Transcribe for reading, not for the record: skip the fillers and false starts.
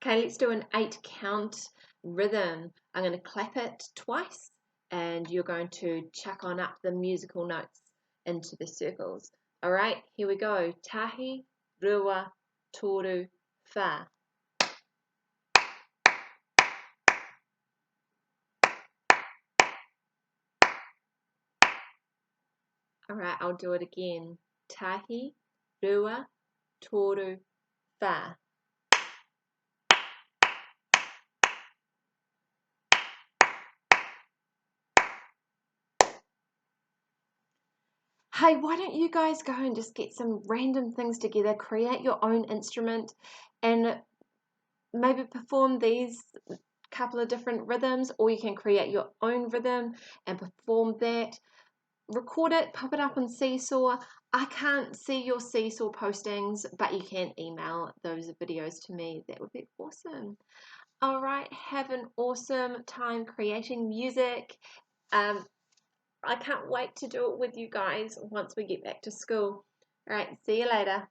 Okay, let's do an 8 count rhythm. I'm going to clap it twice and you're going to chuck on up the musical notes into the circles. All right, here we go. Tahi, rua, toru, wha. All right, I'll do it again. Tahi, rua, toru, wha. Hey, why don't you guys go and just get some random things together, create your own instrument, and maybe perform these couple of different rhythms, or you can create your own rhythm and perform that. Record it, pop it up on Seesaw. I can't see your Seesaw postings, but you can email those videos to me. That would be awesome. All right, have an awesome time creating music. I can't wait to do it with you guys once we get back to school. All right, see you later.